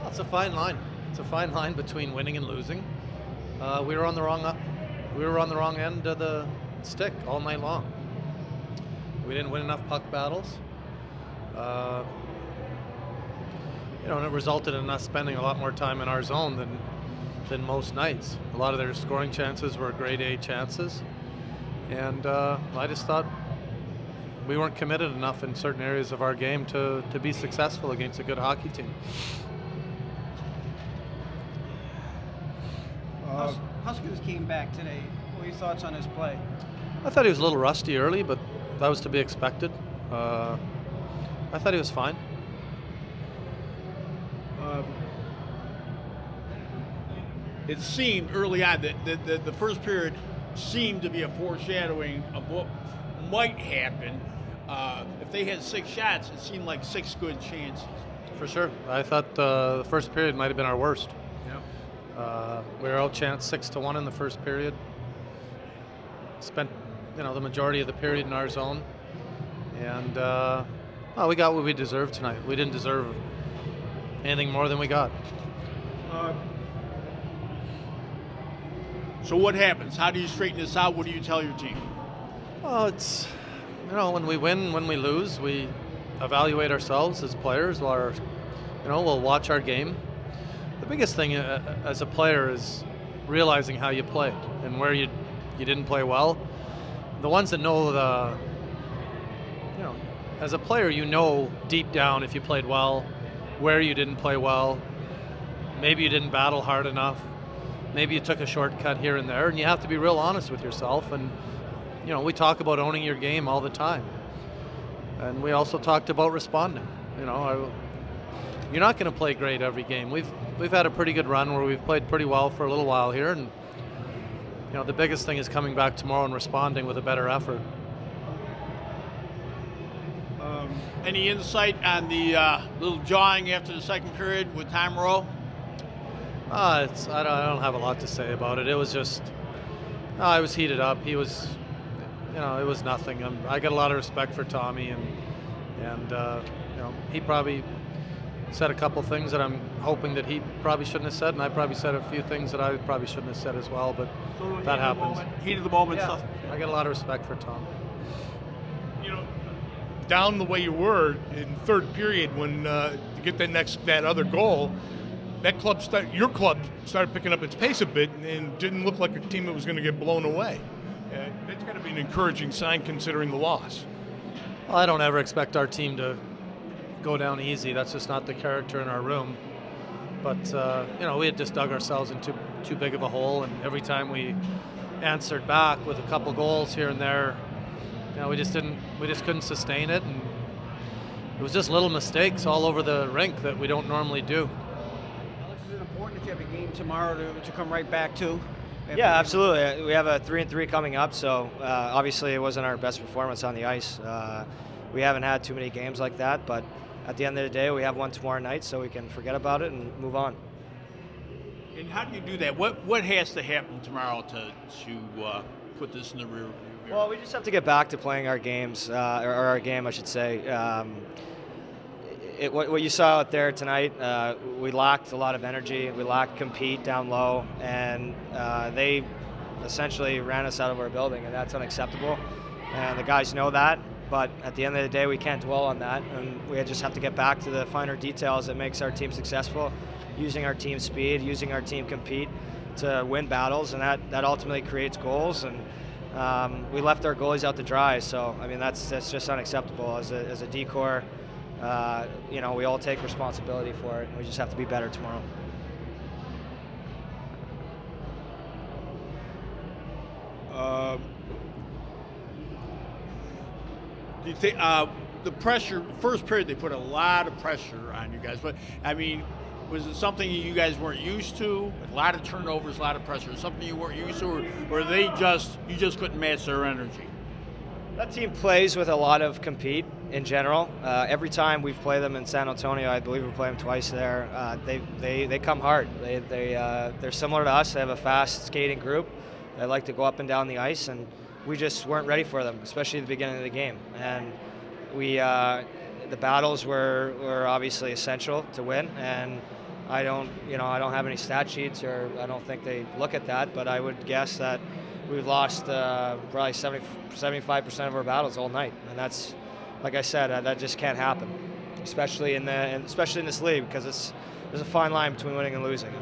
Well, it's a fine line. It's a fine line between winning and losing. We were on the wrong end of the stick all night long. We didn't win enough puck battles. And it resulted in us spending a lot more time in our zone than most nights. A lot of their scoring chances were grade A chances, and I just thought we weren't committed enough in certain areas of our game to be successful against a good hockey team. Huskers came back today. What are your thoughts on his play? I thought he was a little rusty early, but that was to be expected. I thought he was fine. It seemed early on that the first period seemed to be a foreshadowing of what might happen. If they had 6 shots, it seemed like 6 good chances. For sure. I thought the first period might have been our worst. We were outchanced 6-1 in the first period. Spent, the majority of the period in our zone, and we got what we deserved tonight. We didn't deserve anything more than we got. So what happens? How do you straighten this out? What do you tell your team? Well, it's when we win, when we lose, we evaluate ourselves as players. We'll watch our game. The biggest thing as a player is realizing how you played and where you didn't play well. The ones that know as a player, deep down if you played well, where you didn't play well. Maybe you didn't battle hard enough. Maybe you took a shortcut here and there, and you have to be real honest with yourself. And we talk about owning your game all the time, and we also talked about responding. You're not going to play great every game. We've had a pretty good run where we've played pretty well for a little while here, and the biggest thing is coming back tomorrow and responding with a better effort. Any insight on the little jawing after the second period with Tom Rowe? I don't have a lot to say about it. It was just, I was heated up. He was, it was nothing. I got a lot of respect for Tommy, and he probably said a couple things that I'm hoping that he probably shouldn't have said, and I probably said a few things that I probably shouldn't have said as well, but that happens. Heat of the moment yeah, stuff. I got a lot of respect for Tom. Down the way you were in third period when to get that other goal, your club started picking up its pace a bit and didn't look like a team that was going to get blown away. That's got to be an encouraging sign considering the loss. Well, I don't ever expect our team to go down easy. That's just not the character in our room. But we had just dug ourselves into too big of a hole, and every time we answered back with a couple goals here and there, we just couldn't sustain it, and it was just little mistakes all over the rink that we don't normally do. Alex, is it important that you have a game tomorrow to come right back to? Yeah, absolutely. We have a 3-3 coming up, so obviously it wasn't our best performance on the ice. We haven't had too many games like that, but at the end of the day, we have one tomorrow night, so we can forget about it and move on. And how do you do that? What has to happen tomorrow to put this in the rear view? Well, we just have to get back to playing our games, or our game, I should say. What you saw out there tonight, we lacked a lot of energy. We lacked compete down low, and they essentially ran us out of our building, and that's unacceptable. And the guys know that, but at the end of the day, we can't dwell on that, and we just have to get back to the finer details that makes our team successful, using our team speed, using our team compete to win battles, and that ultimately creates goals. And we left our goalies out to dry, so I mean that's just unacceptable as a decor. We all take responsibility for it, and we just have to be better tomorrow. Do you think the pressure, first period, they put a lot of pressure on you guys, but I mean, was it something you guys weren't used to? A lot of turnovers, a lot of pressure. Something you weren't used to, or you just couldn't match their energy? That team plays with a lot of compete in general. Every time we've played them in San Antonio, I believe we play them twice there. They come hard. They're similar to us. They have a fast skating group. They like to go up and down the ice, and we just weren't ready for them, especially at the beginning of the game. And the battles were obviously essential to win, and I don't have any stat sheets, or I don't think they look at that, but I would guess that we've lost probably 75% of our battles all night, and that's, like I said, that just can't happen, especially in this league, because there's a fine line between winning and losing.